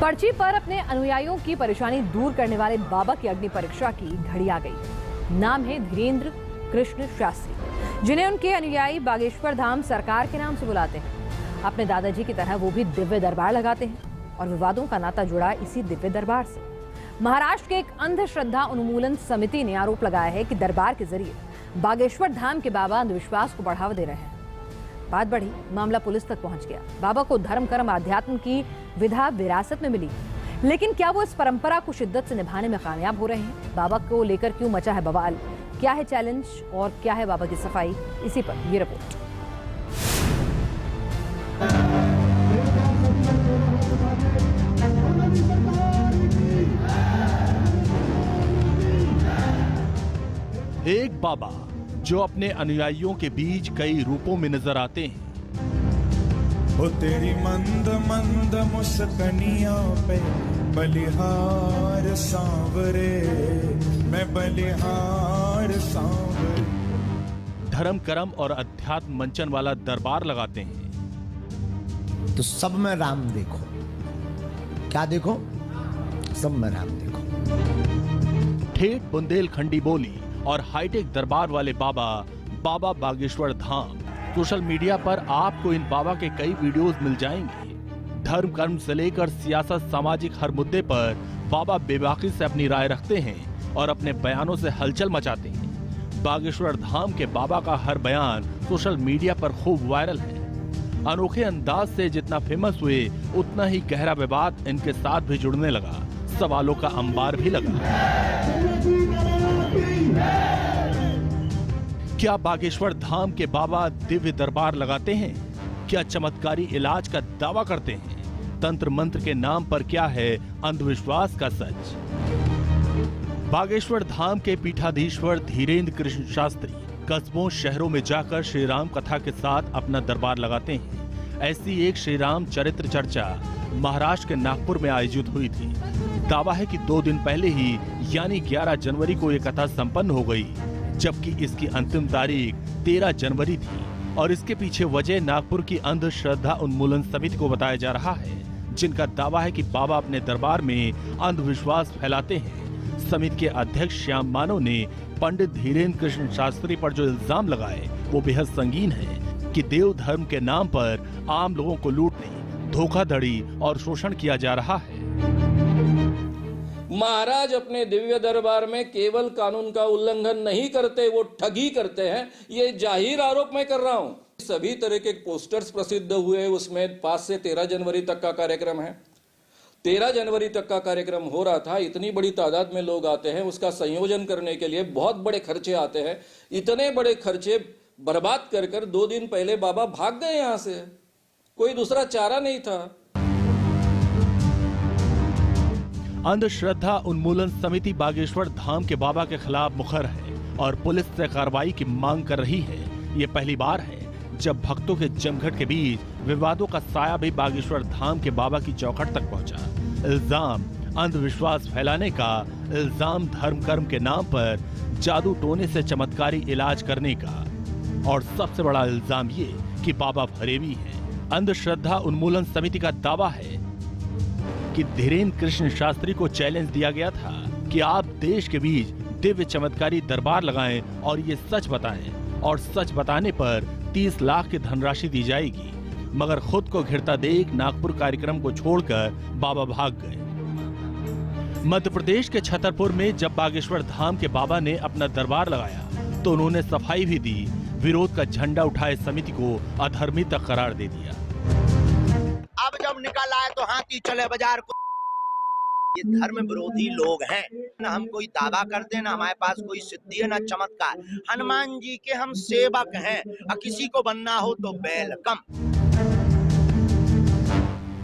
पर्ची पर अपने अनुयायियों की परेशानी दूर करने वाले बाबा की अग्नि परीक्षा की घड़ी आ गई। नाम है धीरेन्द्र कृष्ण शास्त्री, जिन्हें उनके अनुयायी बागेश्वर धाम सरकार के नाम से बुलाते हैं। अपने दादाजी की तरह वो भी दिव्य दरबार लगाते हैं और विवादों का नाता जुड़ा इसी दिव्य दरबार से। महाराष्ट्र के एक अंधश्रद्धा उन्मूलन समिति ने आरोप लगाया है कि दरबार के जरिए बागेश्वर धाम के बाबा अंधविश्वास को बढ़ावा दे रहे हैं। बात बढ़ी, मामला पुलिस तक पहुंच गया। बाबा को धर्म कर्म आध्यात्म की विधा विरासत में मिली, लेकिन क्या वो इस परंपरा को शिद्दत से निभाने में कामयाब हो रहे हैं? बाबा को लेकर क्यों मचा है बवाल? क्या है चैलेंज और क्या है बाबा की सफाई? इसी पर ये रिपोर्ट। एक बाबा जो अपने अनुयायियों के बीच कई रूपों में नजर आते हैं। वो तेरी मंद मंद मुस्कनियों पे बलिहार सांवरे, मैं बलिहार सांवरे। धर्म कर्म और अध्यात्म मंचन वाला दरबार लगाते हैं। तो सब में राम देखो, क्या देखो? सब में राम देखो। ठेठ बुंदेलखंडी बोली और हाईटेक दरबार वाले बाबा बागेश्वर धाम। सोशल मीडिया पर आपको इन बाबा के कई वीडियोस मिल जाएंगे। धर्म कर्म से लेकर सियासत सामाजिक हर मुद्दे पर बाबा बेबाकी से अपनी राय रखते हैं और अपने बयानों से हलचल मचाते हैं। बागेश्वर धाम के बाबा का हर बयान सोशल मीडिया पर खूब वायरल है। अनोखे अंदाज से जितना फेमस हुए उतना ही गहरा विवाद इनके साथ भी जुड़ने लगा। सवालों का अंबार भी लगा। क्या बागेश्वर धाम के बाबा दिव्य दरबार लगाते हैं? क्या चमत्कारी इलाज का दावा करते हैं? तंत्र मंत्र के नाम पर क्या है अंधविश्वास का सच? बागेश्वर धाम के पीठाधीश्वर धीरेन्द्र कृष्ण शास्त्री कस्बों शहरों में जाकर श्री राम कथा के साथ अपना दरबार लगाते हैं। ऐसी एक श्री राम चरित्र चर्चा महाराष्ट्र के नागपुर में आयोजित हुई थी। दावा है कि 2 दिन पहले ही यानी 11 जनवरी को ये कथा संपन्न हो गई, जबकि इसकी अंतिम तारीख 13 जनवरी थी। और इसके पीछे वजह नागपुर की अंधश्रद्धा उन्मूलन समिति को बताया जा रहा है, जिनका दावा है कि बाबा अपने दरबार में अंधविश्वास फैलाते हैं। समिति के अध्यक्ष श्याम मानव ने पंडित धीरेन्द्र कृष्ण शास्त्री पर जो इल्जाम लगाए वो बेहद संगीन है कि देव धर्म के नाम पर आम लोगों को लूटने, धोखाधड़ी और शोषण किया जा रहा है। महाराज अपने दिव्य दरबार में केवल कानून का उल्लंघन नहीं करते, वो ठगी करते हैं। ये जाहिर आरोप मैं कर रहा हूं। सभी तरह के पोस्टर्स प्रसिद्ध हुए, उसमें 5 से 13 जनवरी तक का कार्यक्रम है। 13 जनवरी तक का कार्यक्रम हो रहा था। इतनी बड़ी तादाद में लोग आते हैं, उसका संयोजन करने के लिए बहुत बड़े खर्चे आते हैं। इतने बड़े खर्चे बर्बाद कर 2 दिन पहले बाबा भाग गए यहां से। कोई दूसरा चारा नहीं था। अंधश्रद्धा उन्मूलन समिति बागेश्वर धाम के बाबा के खिलाफ मुखर है और पुलिस से कार्रवाई की मांग कर रही है। ये पहली बार है जब भक्तों के जमघट के बीच विवादों का साया भी बागेश्वर धाम के बाबा की चौखट तक पहुंचा। इल्जाम अंधविश्वास फैलाने का, इल्जाम धर्म कर्म के नाम पर जादू टोने से चमत्कारी इलाज करने का, और सबसे बड़ा इल्जाम ये कि बाबा फरेबी हैं। अंधश्रद्धा उन्मूलन समिति का दावा है कि धीरेन्द्र कृष्ण शास्त्री को चैलेंज दिया गया था कि आप देश के बीच दिव्य चमत्कारी दरबार लगाएं और ये सच बताएं, और सच बताने पर 30 लाख की धनराशि दी जाएगी। मगर खुद को घिरता देख नागपुर कार्यक्रम को छोड़कर बाबा भाग गए। मध्य प्रदेश के छतरपुर में जब बागेश्वर धाम के बाबा ने अपना दरबार लगाया तो उन्होंने सफाई भी दी। विरोध का झंडा उठाए समिति को अधर्मी तक करार दे दिया। अब जब निकल आए तो हाथी चले बाजार को। ये धर्म विरोधी लोग हैं। ना हम कोई दावा करते हैं, ना हमारे पास कोई सिद्धि है, ना चमत्कार। हनुमान जी के हम सेवक हैं और किसी को बनना हो तो वेलकम।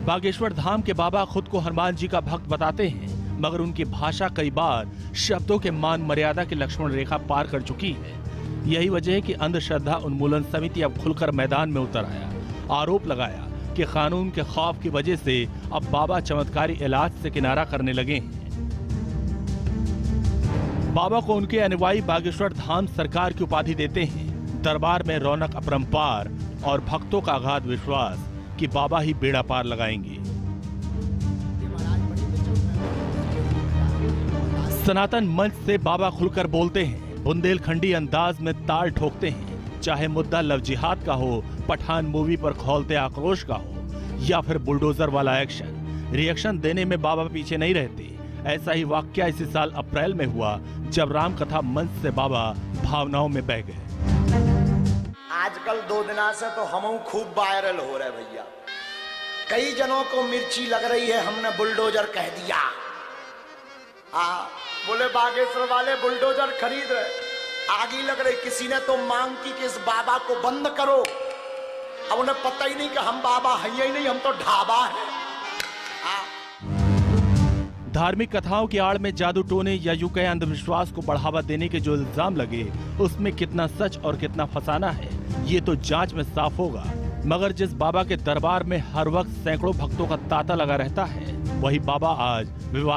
बागेश्वर धाम के बाबा खुद को हनुमान जी का भक्त बताते हैं, मगर उनकी भाषा कई बार शब्दों के मान मर्यादा की लक्ष्मण रेखा पार कर चुकी है। यही वजह है कि अंधश्रद्धा उन्मूलन समिति अब खुलकर मैदान में उतर आया। आरोप लगाया कि कानून के खौफ की वजह से अब बाबा चमत्कारी इलाज से किनारा करने लगे हैं। बाबा को उनके अनुयायी बागेश्वर धाम सरकार की उपाधि देते हैं। दरबार में रौनक अपरंपार और भक्तों का अगाध विश्वास कि बाबा ही बेड़ा पार लगाएंगे। सनातन मंच से बाबा खुलकर बोलते हैं, बुंदेलखंडी अंदाज में ताल ठोकते हैं। चाहे मुद्दा लव जिहाद का हो, पठान मूवी पर खौलते आक्रोश का हो या फिर बुलडोजर वाला एक्शन, रिएक्शन देने में बाबा पीछे नहीं रहते। ऐसा ही वाकया इसी साल अप्रैल में हुआ जब राम कथा मंच से बाबा भावनाओं में बह गए। आजकल 2 दिना से तो हम खूब वायरल हो रहे भैया। कई जनों को मिर्ची लग रही है, हमने बुलडोजर कह दिया। बोले बागेश्वर वाले बुलडोजर खरीद रहे, आगी लग रही। किसी ने तो मांग की कि इस बाबा को बंद करो। अब उन्हें पता ही नहीं कि हम बाबा हैं ही नहीं, हम तो ढाबा है। धार्मिक कथाओं की आड़ में जादू टोने या यूं कहे अंधविश्वास को बढ़ावा देने के जो इल्जाम लगे, उसमें कितना सच और कितना फसाना है, ये तो जांच में साफ होगा। मगर जिस बाबा के दरबार में हर वक्त सैकड़ों भक्तों का तांता लगा रहता है, वही बाबा आज विवाद